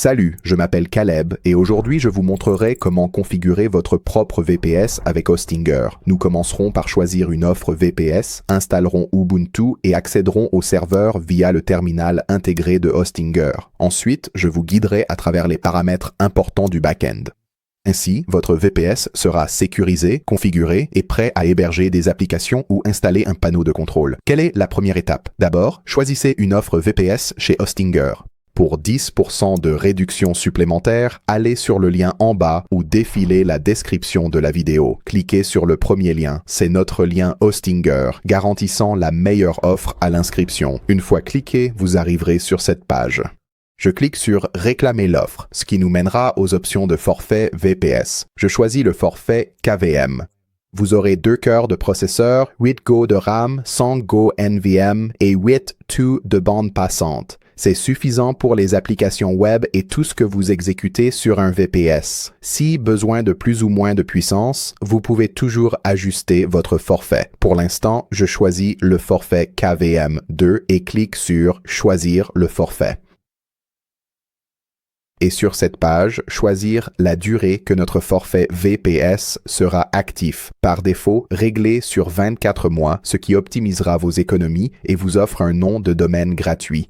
Salut, je m'appelle Caleb et aujourd'hui je vous montrerai comment configurer votre propre VPS avec Hostinger. Nous commencerons par choisir une offre VPS, installerons Ubuntu et accéderons au serveur via le terminal intégré de Hostinger. Ensuite, je vous guiderai à travers les paramètres importants du back-end. Ainsi, votre VPS sera sécurisé, configuré et prêt à héberger des applications ou installer un panneau de contrôle. Quelle est la première étape? D'abord, choisissez une offre VPS chez Hostinger. Pour 10% de réduction supplémentaire, allez sur le lien en bas ou défilez la description de la vidéo. Cliquez sur le premier lien, c'est notre lien Hostinger, garantissant la meilleure offre à l'inscription. Une fois cliqué, vous arriverez sur cette page. Je clique sur « Réclamer l'offre », ce qui nous mènera aux options de forfait VPS. Je choisis le forfait KVM. Vous aurez 2 cœurs de processeur, 8 Go de RAM, 100 Go NVM et 8 TOO de bande passante. C'est suffisant pour les applications web et tout ce que vous exécutez sur un VPS. Si besoin de plus ou moins de puissance, vous pouvez toujours ajuster votre forfait. Pour l'instant, je choisis le forfait KVM2 et clique sur « Choisir le forfait ». Et sur cette page, choisir la durée que notre forfait VPS sera actif. Par défaut, réglé sur 24 mois, ce qui optimisera vos économies et vous offre un nom de domaine gratuit.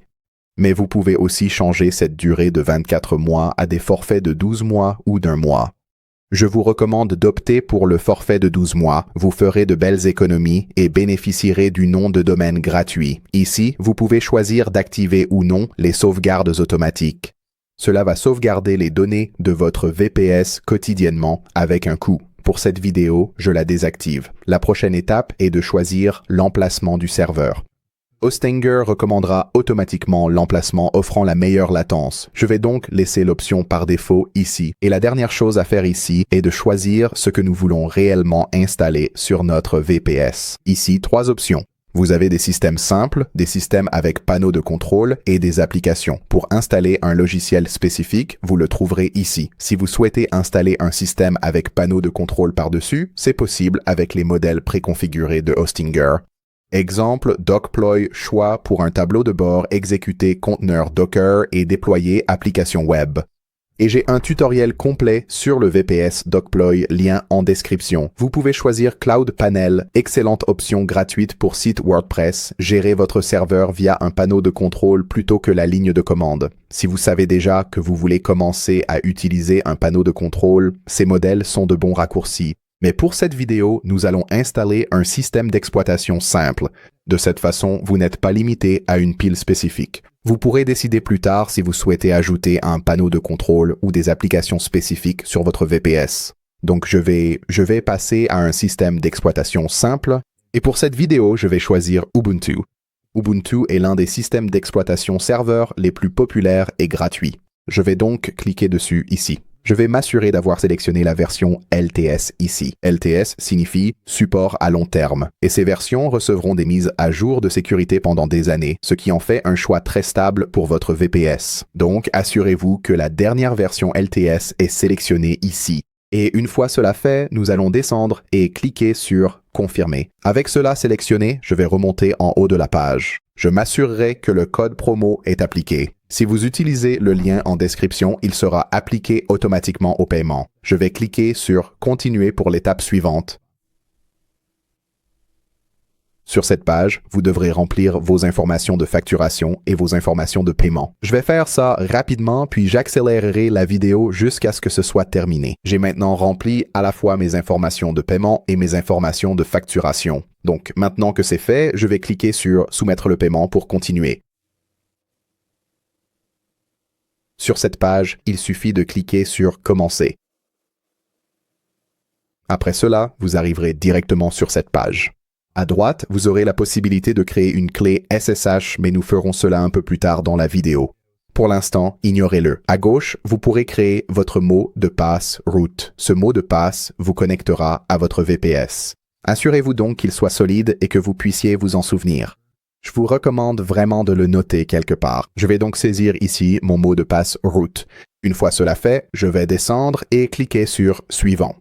Mais vous pouvez aussi changer cette durée de 24 mois à des forfaits de 12 mois ou d'1 mois. Je vous recommande d'opter pour le forfait de 12 mois. Vous ferez de belles économies et bénéficierez du nom de domaine gratuit. Ici, vous pouvez choisir d'activer ou non les sauvegardes automatiques. Cela va sauvegarder les données de votre VPS quotidiennement avec un coût. Pour cette vidéo, je la désactive. La prochaine étape est de choisir l'emplacement du serveur. Hostinger recommandera automatiquement l'emplacement offrant la meilleure latence. Je vais donc laisser l'option par défaut ici. Et la dernière chose à faire ici est de choisir ce que nous voulons réellement installer sur notre VPS. Ici, 3 options. Vous avez des systèmes simples, des systèmes avec panneaux de contrôle et des applications. Pour installer un logiciel spécifique, vous le trouverez ici. Si vous souhaitez installer un système avec panneau de contrôle par-dessus, c'est possible avec les modèles préconfigurés de Hostinger. Exemple, Docploy choix pour un tableau de bord exécuter conteneur Docker et déployer application web. Et j'ai un tutoriel complet sur le VPS Docploy, lien en description. Vous pouvez choisir Cloud Panel, excellente option gratuite pour site WordPress, gérer votre serveur via un panneau de contrôle plutôt que la ligne de commande. Si vous savez déjà que vous voulez commencer à utiliser un panneau de contrôle, ces modèles sont de bons raccourcis. Mais pour cette vidéo, nous allons installer un système d'exploitation simple. De cette façon, vous n'êtes pas limité à une pile spécifique. Vous pourrez décider plus tard si vous souhaitez ajouter un panneau de contrôle ou des applications spécifiques sur votre VPS. Donc je vais passer à un système d'exploitation simple et pour cette vidéo, je vais choisir Ubuntu. Ubuntu est l'un des systèmes d'exploitation serveur les plus populaires et gratuits. Je vais donc cliquer dessus ici. Je vais m'assurer d'avoir sélectionné la version LTS ici. LTS signifie support à long terme. Et ces versions recevront des mises à jour de sécurité pendant des années, ce qui en fait un choix très stable pour votre VPS. Donc, assurez-vous que la dernière version LTS est sélectionnée ici. Et une fois cela fait, nous allons descendre et cliquer sur « Confirmer ». Avec cela sélectionné, je vais remonter en haut de la page. Je m'assurerai que le code promo est appliqué. Si vous utilisez le lien en description, il sera appliqué automatiquement au paiement. Je vais cliquer sur « Continuer » pour l'étape suivante. Sur cette page, vous devrez remplir vos informations de facturation et vos informations de paiement. Je vais faire ça rapidement, puis j'accélérerai la vidéo jusqu'à ce que ce soit terminé. J'ai maintenant rempli à la fois mes informations de paiement et mes informations de facturation. Donc, maintenant que c'est fait, je vais cliquer sur « Soumettre le paiement » pour continuer. Sur cette page, il suffit de cliquer sur « Commencer ». Après cela, vous arriverez directement sur cette page. À droite, vous aurez la possibilité de créer une clé SSH, mais nous ferons cela un peu plus tard dans la vidéo. Pour l'instant, ignorez-le. À gauche, vous pourrez créer votre mot de passe root. Ce mot de passe vous connectera à votre VPS. Assurez-vous donc qu'il soit solide et que vous puissiez vous en souvenir. Je vous recommande vraiment de le noter quelque part. Je vais donc saisir ici mon mot de passe root. Une fois cela fait, je vais descendre et cliquer sur « Suivant ».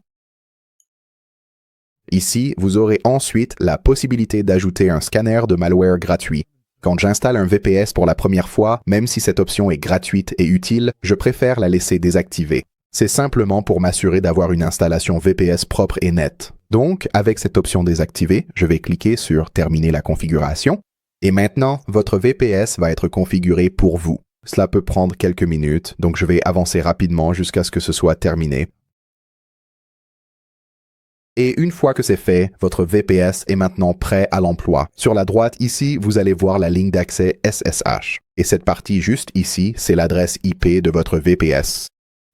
Ici, vous aurez ensuite la possibilité d'ajouter un scanner de malware gratuit. Quand j'installe un VPS pour la première fois, même si cette option est gratuite et utile, je préfère la laisser désactivée. C'est simplement pour m'assurer d'avoir une installation VPS propre et nette. Donc, avec cette option désactivée, je vais cliquer sur « Terminer la configuration ». Et maintenant, votre VPS va être configuré pour vous. Cela peut prendre quelques minutes, donc je vais avancer rapidement jusqu'à ce que ce soit terminé. Et une fois que c'est fait, votre VPS est maintenant prêt à l'emploi. Sur la droite ici, vous allez voir la ligne d'accès SSH. Et cette partie juste ici, c'est l'adresse IP de votre VPS.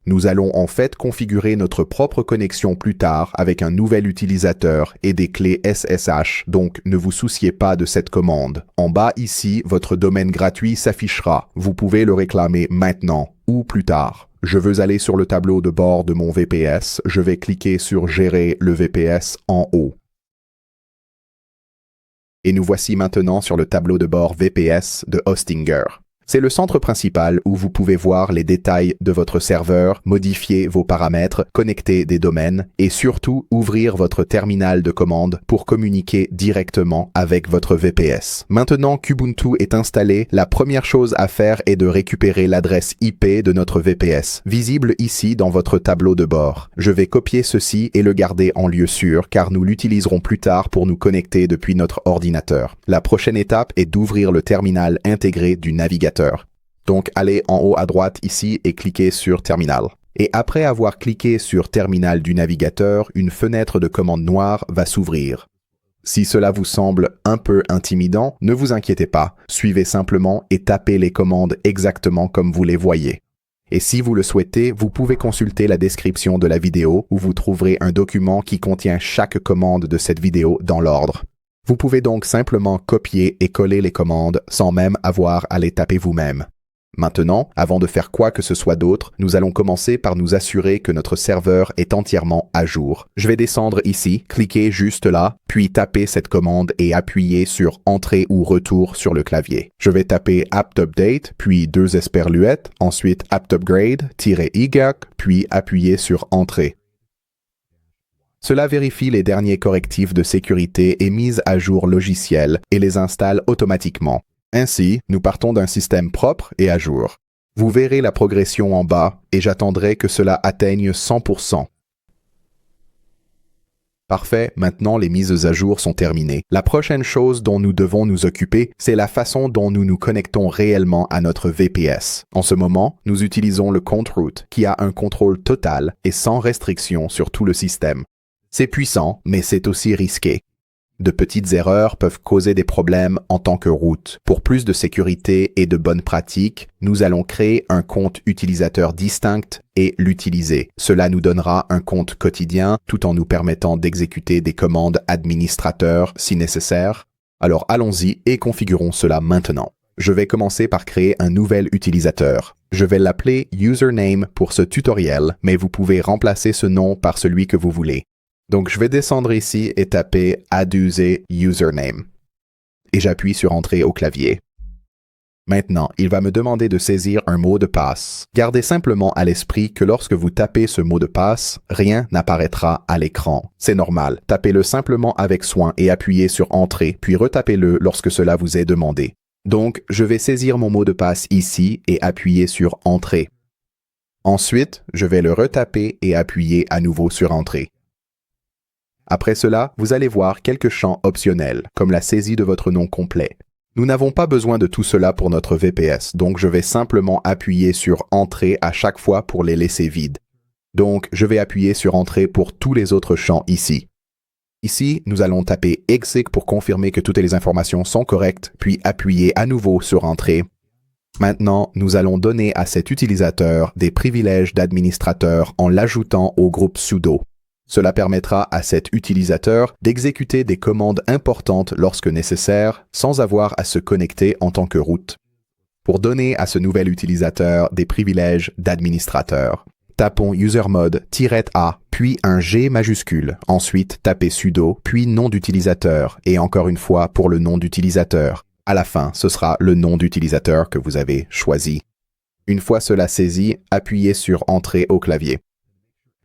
Nous allons en fait configurer notre propre connexion plus tard avec un nouvel utilisateur et des clés SSH, donc ne vous souciez pas de cette commande. En bas ici, votre domaine gratuit s'affichera. Vous pouvez le réclamer maintenant ou plus tard. Je veux aller sur le tableau de bord de mon VPS, je vais cliquer sur « Gérer le VPS » en haut. Et nous voici maintenant sur le tableau de bord VPS de Hostinger. C'est le centre principal où vous pouvez voir les détails de votre serveur, modifier vos paramètres, connecter des domaines et surtout ouvrir votre terminal de commande pour communiquer directement avec votre VPS. Maintenant qu'Ubuntu est installé, la première chose à faire est de récupérer l'adresse IP de notre VPS, visible ici dans votre tableau de bord. Je vais copier ceci et le garder en lieu sûr car nous l'utiliserons plus tard pour nous connecter depuis notre ordinateur. La prochaine étape est d'ouvrir le terminal intégré du navigateur. Donc, allez en haut à droite ici et cliquez sur Terminal. Et après avoir cliqué sur Terminal du navigateur, une fenêtre de commande noire va s'ouvrir. Si cela vous semble un peu intimidant, ne vous inquiétez pas. Suivez simplement et tapez les commandes exactement comme vous les voyez. Et si vous le souhaitez, vous pouvez consulter la description de la vidéo où vous trouverez un document qui contient chaque commande de cette vidéo dans l'ordre. Vous pouvez donc simplement copier et coller les commandes sans même avoir à les taper vous-même. Maintenant, avant de faire quoi que ce soit d'autre, nous allons commencer par nous assurer que notre serveur est entièrement à jour. Je vais descendre ici, cliquer juste là, puis taper cette commande et appuyer sur « Entrée » ou « Retour » sur le clavier. Je vais taper « apt-update », puis deux esperluettes, ensuite « apt-upgrade-y », puis appuyer sur « Entrée ». Cela vérifie les derniers correctifs de sécurité et mise à jour logicielle et les installe automatiquement. Ainsi, nous partons d'un système propre et à jour. Vous verrez la progression en bas et j'attendrai que cela atteigne 100%. Parfait, maintenant les mises à jour sont terminées. La prochaine chose dont nous devons nous occuper, c'est la façon dont nous nous connectons réellement à notre VPS. En ce moment, nous utilisons le compte root qui a un contrôle total et sans restriction sur tout le système. C'est puissant, mais c'est aussi risqué. De petites erreurs peuvent causer des problèmes en tant que root. Pour plus de sécurité et de bonnes pratiques, nous allons créer un compte utilisateur distinct et l'utiliser. Cela nous donnera un compte quotidien tout en nous permettant d'exécuter des commandes administrateurs si nécessaire. Alors allons-y et configurons cela maintenant. Je vais commencer par créer un nouvel utilisateur. Je vais l'appeler username pour ce tutoriel, mais vous pouvez remplacer ce nom par celui que vous voulez. Donc, je vais descendre ici et taper « Adduser username » et j'appuie sur « Entrée » au clavier. Maintenant, il va me demander de saisir un mot de passe. Gardez simplement à l'esprit que lorsque vous tapez ce mot de passe, rien n'apparaîtra à l'écran. C'est normal. Tapez-le simplement avec soin et appuyez sur « Entrée », puis retapez-le lorsque cela vous est demandé. Donc, je vais saisir mon mot de passe ici et appuyer sur « Entrée ». Ensuite, je vais le retaper et appuyer à nouveau sur « Entrée ». Après cela, vous allez voir quelques champs optionnels, comme la saisie de votre nom complet. Nous n'avons pas besoin de tout cela pour notre VPS, donc je vais simplement appuyer sur « Entrée » à chaque fois pour les laisser vides. Donc, je vais appuyer sur « Entrée » pour tous les autres champs ici. Ici, nous allons taper « Exec » pour confirmer que toutes les informations sont correctes, puis appuyer à nouveau sur « Entrée ». Maintenant, nous allons donner à cet utilisateur des privilèges d'administrateur en l'ajoutant au groupe sudo. Cela permettra à cet utilisateur d'exécuter des commandes importantes lorsque nécessaire, sans avoir à se connecter en tant que root. Pour donner à ce nouvel utilisateur des privilèges d'administrateur, tapons usermod-a, puis un G majuscule. Ensuite, tapez sudo, puis nom d'utilisateur, et encore une fois pour le nom d'utilisateur. À la fin, ce sera le nom d'utilisateur que vous avez choisi. Une fois cela saisi, appuyez sur Entrée au clavier.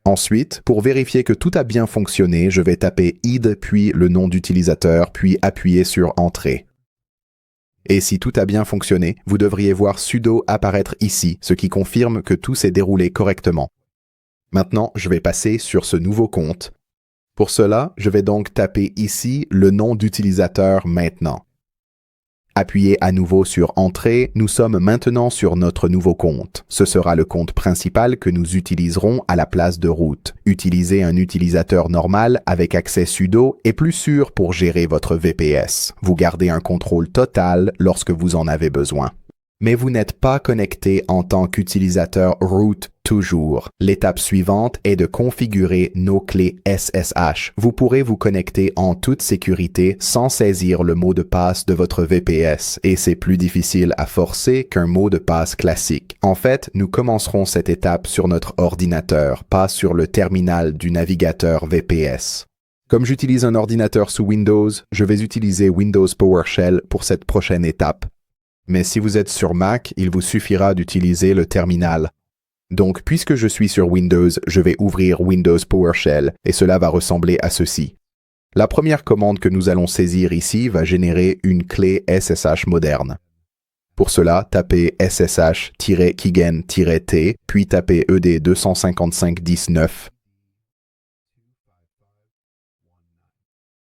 Ensuite, pour vérifier que tout a bien fonctionné, je vais taper id puis le nom d'utilisateur, puis appuyer sur Entrée. Et si tout a bien fonctionné, vous devriez voir sudo apparaître ici, ce qui confirme que tout s'est déroulé correctement. Maintenant, je vais passer sur ce nouveau compte. Pour cela, je vais donc taper ici le nom d'utilisateur maintenant. Appuyez à nouveau sur Entrée, nous sommes maintenant sur notre nouveau compte. Ce sera le compte principal que nous utiliserons à la place de root. Utilisez un utilisateur normal avec accès sudo est plus sûr pour gérer votre VPS. Vous gardez un contrôle total lorsque vous en avez besoin. Mais vous n'êtes pas connecté en tant qu'utilisateur root toujours. L'étape suivante est de configurer nos clés SSH. Vous pourrez vous connecter en toute sécurité sans saisir le mot de passe de votre VPS et c'est plus difficile à forcer qu'un mot de passe classique. En fait, nous commencerons cette étape sur notre ordinateur, pas sur le terminal du navigateur VPS. Comme j'utilise un ordinateur sous Windows, je vais utiliser Windows PowerShell pour cette prochaine étape. Mais si vous êtes sur Mac, il vous suffira d'utiliser le terminal. Donc, puisque je suis sur Windows, je vais ouvrir Windows PowerShell et cela va ressembler à ceci. La première commande que nous allons saisir ici va générer une clé SSH moderne. Pour cela, tapez ssh-kigen-t, puis tapez ed 255.10.9,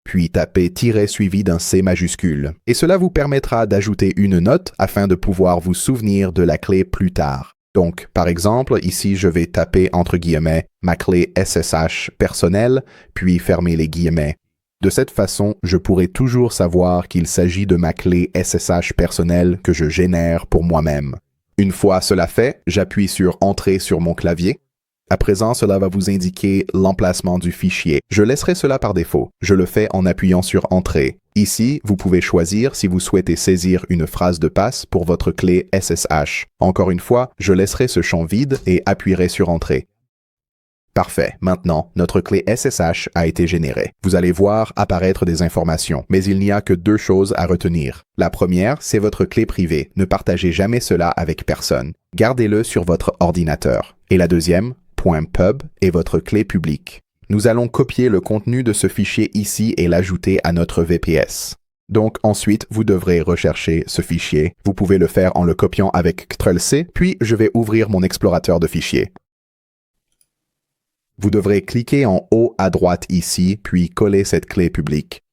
puis tapez tiret suivi d'un C majuscule. Et cela vous permettra d'ajouter une note afin de pouvoir vous souvenir de la clé plus tard. Donc, par exemple, ici, je vais taper entre guillemets ma clé SSH personnelle, puis fermer les guillemets. De cette façon, je pourrai toujours savoir qu'il s'agit de ma clé SSH personnelle que je génère pour moi-même. Une fois cela fait, j'appuie sur Entrée sur mon clavier. À présent, cela va vous indiquer l'emplacement du fichier. Je laisserai cela par défaut. Je le fais en appuyant sur Entrée. Ici, vous pouvez choisir si vous souhaitez saisir une phrase de passe pour votre clé SSH. Encore une fois, je laisserai ce champ vide et appuierai sur Entrée. Parfait. Maintenant, notre clé SSH a été générée. Vous allez voir apparaître des informations, mais il n'y a que deux choses à retenir. La première, c'est votre clé privée. Ne partagez jamais cela avec personne. Gardez-le sur votre ordinateur. Et la deuxième, .pub est votre clé publique. Nous allons copier le contenu de ce fichier ici et l'ajouter à notre VPS. Donc ensuite, vous devrez rechercher ce fichier. Vous pouvez le faire en le copiant avec Ctrl+C, puis je vais ouvrir mon explorateur de fichiers. Vous devrez cliquer en haut à droite ici, puis coller cette clé publique.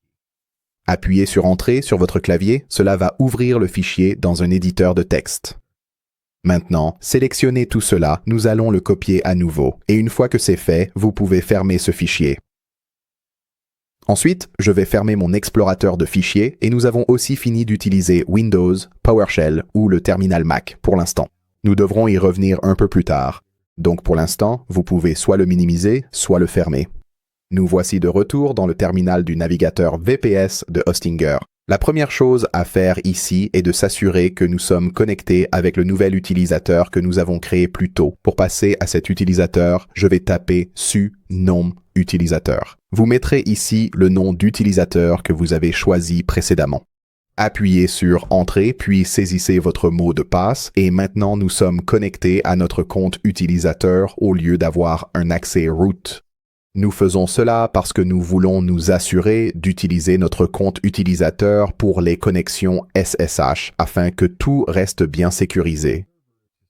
Appuyez sur Entrée sur votre clavier, cela va ouvrir le fichier dans un éditeur de texte. Maintenant, sélectionnez tout cela, nous allons le copier à nouveau, et une fois que c'est fait, vous pouvez fermer ce fichier. Ensuite, je vais fermer mon explorateur de fichiers et nous avons aussi fini d'utiliser Windows, PowerShell ou le terminal Mac pour l'instant. Nous devrons y revenir un peu plus tard. Donc pour l'instant, vous pouvez soit le minimiser, soit le fermer. Nous voici de retour dans le terminal du navigateur VPS de Hostinger. La première chose à faire ici est de s'assurer que nous sommes connectés avec le nouvel utilisateur que nous avons créé plus tôt. Pour passer à cet utilisateur, je vais taper su nom utilisateur. Vous mettrez ici le nom d'utilisateur que vous avez choisi précédemment. Appuyez sur Entrée, puis saisissez votre mot de passe et maintenant nous sommes connectés à notre compte utilisateur au lieu d'avoir un accès root. Nous faisons cela parce que nous voulons nous assurer d'utiliser notre compte utilisateur pour les connexions SSH afin que tout reste bien sécurisé.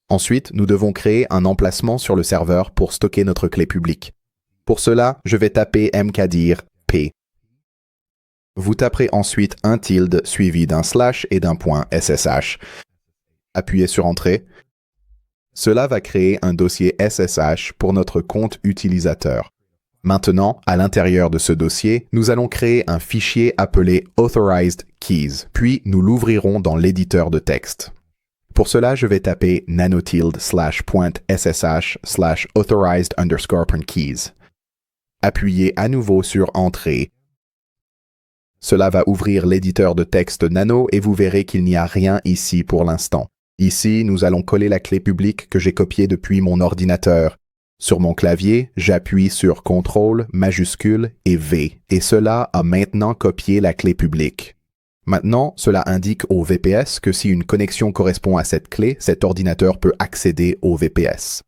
Ensuite, nous devons créer un emplacement sur le serveur pour stocker notre clé publique. Pour cela, je vais taper mkdir p. Vous taperez ensuite un tilde suivi d'un slash et d'un point SSH. Appuyez sur Entrée. Cela va créer un dossier SSH pour notre compte utilisateur. Maintenant, à l'intérieur de ce dossier, nous allons créer un fichier appelé Authorized Keys, puis nous l'ouvrirons dans l'éditeur de texte. Pour cela, je vais taper nanotilde/.ssh/authorized_keys. Appuyez à nouveau sur Entrée. Cela va ouvrir l'éditeur de texte Nano et vous verrez qu'il n'y a rien ici pour l'instant. Ici, nous allons coller la clé publique que j'ai copiée depuis mon ordinateur. Sur mon clavier, j'appuie sur CTRL, majuscule et V, et cela a maintenant copié la clé publique. Maintenant, cela indique au VPS que si une connexion correspond à cette clé, cet ordinateur peut accéder au VPS.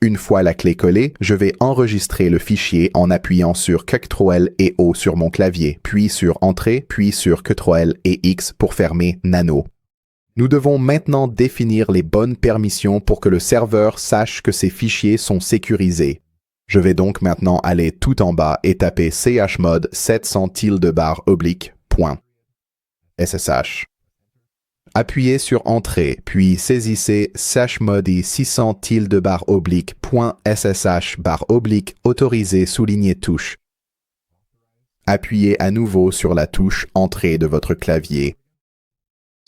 Une fois la clé collée, je vais enregistrer le fichier en appuyant sur CTRL et O sur mon clavier, puis sur Entrée, puis sur CTRL et X pour fermer Nano. Nous devons maintenant définir les bonnes permissions pour que le serveur sache que ces fichiers sont sécurisés. Je vais donc maintenant aller tout en bas et taper chmod 700-/.ssh. Appuyez sur Entrée, puis saisissez chmod 600-/.ssh autorisé souligné touche. Appuyez à nouveau sur la touche Entrée de votre clavier.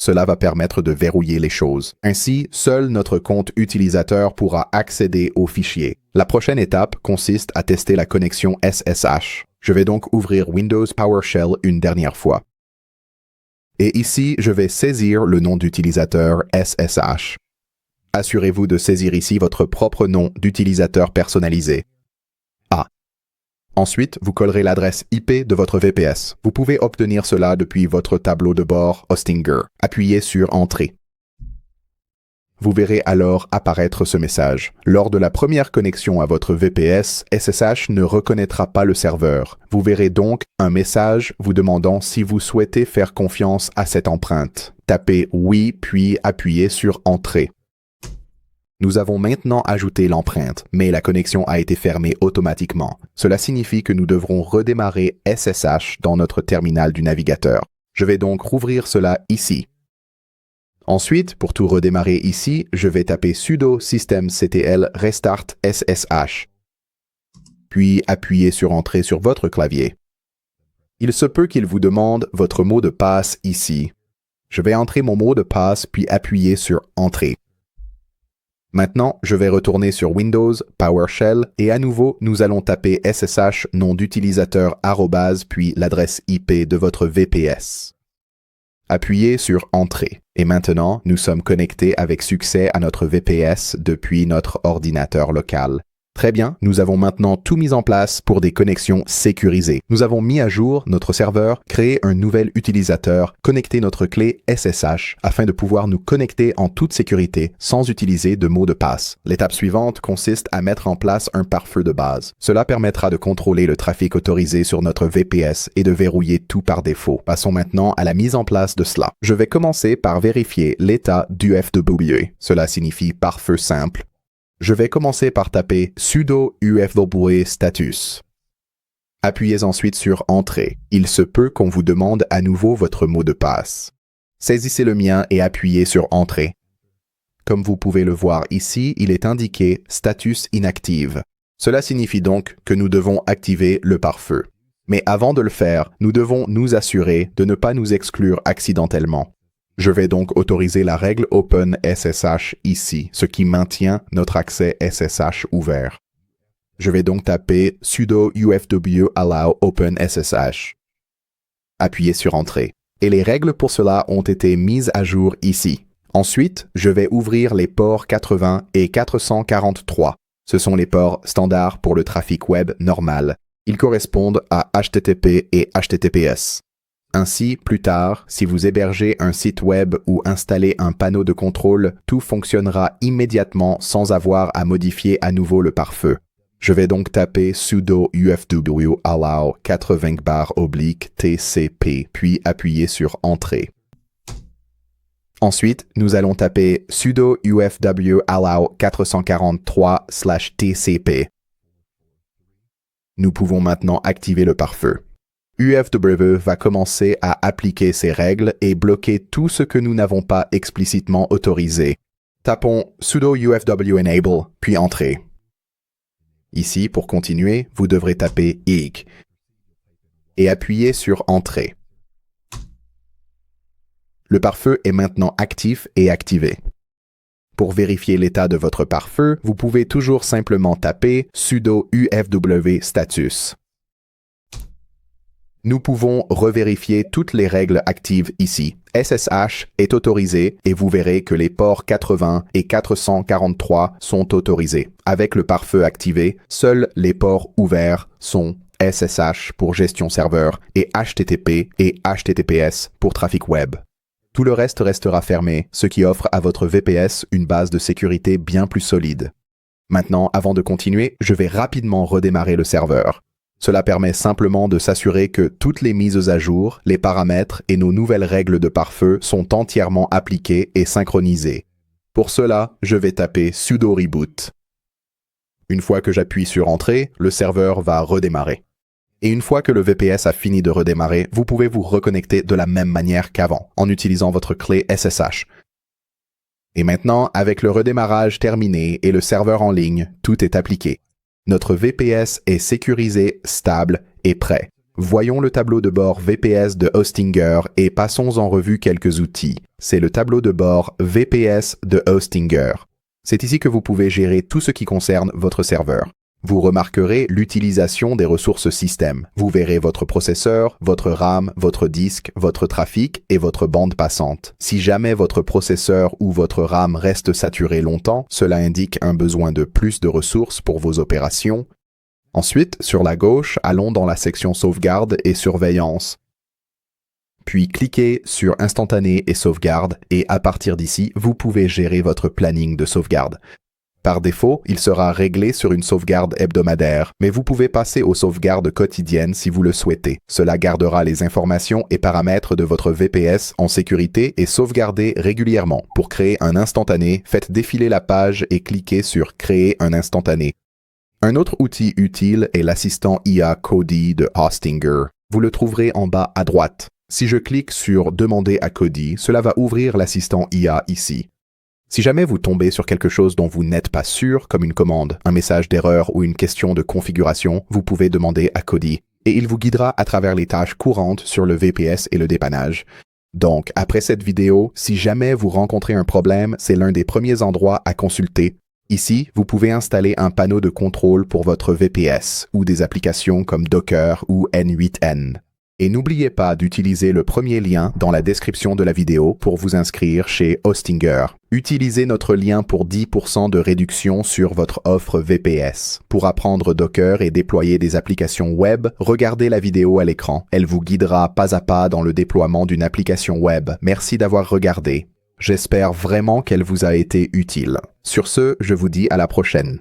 Cela va permettre de verrouiller les choses. Ainsi, seul notre compte utilisateur pourra accéder au fichier. La prochaine étape consiste à tester la connexion SSH. Je vais donc ouvrir Windows PowerShell une dernière fois. Et ici, je vais saisir le nom d'utilisateur SSH. Assurez-vous de saisir ici votre propre nom d'utilisateur personnalisé. Ensuite, vous collerez l'adresse IP de votre VPS. Vous pouvez obtenir cela depuis votre tableau de bord Hostinger. Appuyez sur Entrée. Vous verrez alors apparaître ce message. Lors de la première connexion à votre VPS, SSH ne reconnaîtra pas le serveur. Vous verrez donc un message vous demandant si vous souhaitez faire confiance à cette empreinte. Tapez Oui, puis appuyez sur Entrée. Nous avons maintenant ajouté l'empreinte, mais la connexion a été fermée automatiquement. Cela signifie que nous devrons redémarrer SSH dans notre terminal du navigateur. Je vais donc rouvrir cela ici. Ensuite, pour tout redémarrer ici, je vais taper sudo systemctl restart SSH. Puis appuyer sur Entrée sur votre clavier. Il se peut qu'il vous demande votre mot de passe ici. Je vais entrer mon mot de passe puis appuyer sur Entrée. Maintenant, je vais retourner sur Windows, PowerShell, et à nouveau, nous allons taper SSH nom d'utilisateur @ puis l'adresse IP de votre VPS. Appuyez sur Entrée. Et maintenant, nous sommes connectés avec succès à notre VPS depuis notre ordinateur local. Très bien, nous avons maintenant tout mis en place pour des connexions sécurisées. Nous avons mis à jour notre serveur, créé un nouvel utilisateur, connecté notre clé SSH afin de pouvoir nous connecter en toute sécurité sans utiliser de mot de passe. L'étape suivante consiste à mettre en place un pare-feu de base. Cela permettra de contrôler le trafic autorisé sur notre VPS et de verrouiller tout par défaut. Passons maintenant à la mise en place de cela. Je vais commencer par vérifier l'état d'UFW. Cela signifie pare-feu simple. Je vais commencer par taper sudo UFW status. Appuyez ensuite sur Entrée. Il se peut qu'on vous demande à nouveau votre mot de passe. Saisissez le mien et appuyez sur Entrée. Comme vous pouvez le voir ici, il est indiqué status inactive. Cela signifie donc que nous devons activer le pare-feu. Mais avant de le faire, nous devons nous assurer de ne pas nous exclure accidentellement. Je vais donc autoriser la règle Open SSH ici, ce qui maintient notre accès SSH ouvert. Je vais donc taper sudo UFW allow Open SSH. Appuyez sur Entrée. Et les règles pour cela ont été mises à jour ici. Ensuite, je vais ouvrir les ports 80 et 443. Ce sont les ports standards pour le trafic web normal. Ils correspondent à HTTP et HTTPS. Ainsi, plus tard, si vous hébergez un site web ou installez un panneau de contrôle, tout fonctionnera immédiatement sans avoir à modifier à nouveau le pare-feu. Je vais donc taper sudo UFW allow 80/TCP, puis appuyer sur Entrée. Ensuite, nous allons taper sudo UFW allow 443/TCP. Nous pouvons maintenant activer le pare-feu. UFW va commencer à appliquer ces règles et bloquer tout ce que nous n'avons pas explicitement autorisé. Tapons sudo UFW enable, puis Entrée. Ici, pour continuer, vous devrez taper EAC et appuyer sur Entrée. Le pare-feu est maintenant actif et activé. Pour vérifier l'état de votre pare-feu, vous pouvez toujours simplement taper sudo UFW status. Nous pouvons revérifier toutes les règles actives ici. SSH est autorisé et vous verrez que les ports 80 et 443 sont autorisés. Avec le pare-feu activé, seuls les ports ouverts sont SSH pour gestion serveur et HTTP et HTTPS pour trafic web. Tout le reste restera fermé, ce qui offre à votre VPS une base de sécurité bien plus solide. Maintenant, avant de continuer, je vais rapidement redémarrer le serveur. Cela permet simplement de s'assurer que toutes les mises à jour, les paramètres et nos nouvelles règles de pare-feu sont entièrement appliquées et synchronisées. Pour cela, je vais taper sudo reboot. Une fois que j'appuie sur Entrée, le serveur va redémarrer. Et une fois que le VPS a fini de redémarrer, vous pouvez vous reconnecter de la même manière qu'avant, en utilisant votre clé SSH. Et maintenant, avec le redémarrage terminé et le serveur en ligne, tout est appliqué. Notre VPS est sécurisé, stable et prêt. Voyons le tableau de bord VPS de Hostinger et passons en revue quelques outils. C'est le tableau de bord VPS de Hostinger. C'est ici que vous pouvez gérer tout ce qui concerne votre serveur. Vous remarquerez l'utilisation des ressources système. Vous verrez votre processeur, votre RAM, votre disque, votre trafic et votre bande passante. Si jamais votre processeur ou votre RAM reste saturé longtemps, cela indique un besoin de plus de ressources pour vos opérations. Ensuite, sur la gauche, allons dans la section sauvegarde et surveillance. Puis cliquez sur Instantané et sauvegarde et à partir d'ici, vous pouvez gérer votre planning de sauvegarde. Par défaut, il sera réglé sur une sauvegarde hebdomadaire, mais vous pouvez passer aux sauvegardes quotidiennes si vous le souhaitez. Cela gardera les informations et paramètres de votre VPS en sécurité et sauvegardés régulièrement. Pour créer un instantané, faites défiler la page et cliquez sur Créer un instantané. Un autre outil utile est l'assistant IA Kodi de Hostinger. Vous le trouverez en bas à droite. Si je clique sur Demander à Kodi, cela va ouvrir l'assistant IA ici. Si jamais vous tombez sur quelque chose dont vous n'êtes pas sûr, comme une commande, un message d'erreur ou une question de configuration, vous pouvez demander à Kodi, et il vous guidera à travers les tâches courantes sur le VPS et le dépannage. Donc, après cette vidéo, si jamais vous rencontrez un problème, c'est l'un des premiers endroits à consulter. Ici, vous pouvez installer un panneau de contrôle pour votre VPS, ou des applications comme Docker ou N8N. Et n'oubliez pas d'utiliser le premier lien dans la description de la vidéo pour vous inscrire chez Hostinger. Utilisez notre lien pour 10% de réduction sur votre offre VPS. Pour apprendre Docker et déployer des applications web, regardez la vidéo à l'écran. Elle vous guidera pas à pas dans le déploiement d'une application web. Merci d'avoir regardé. J'espère vraiment qu'elle vous a été utile. Sur ce, je vous dis à la prochaine.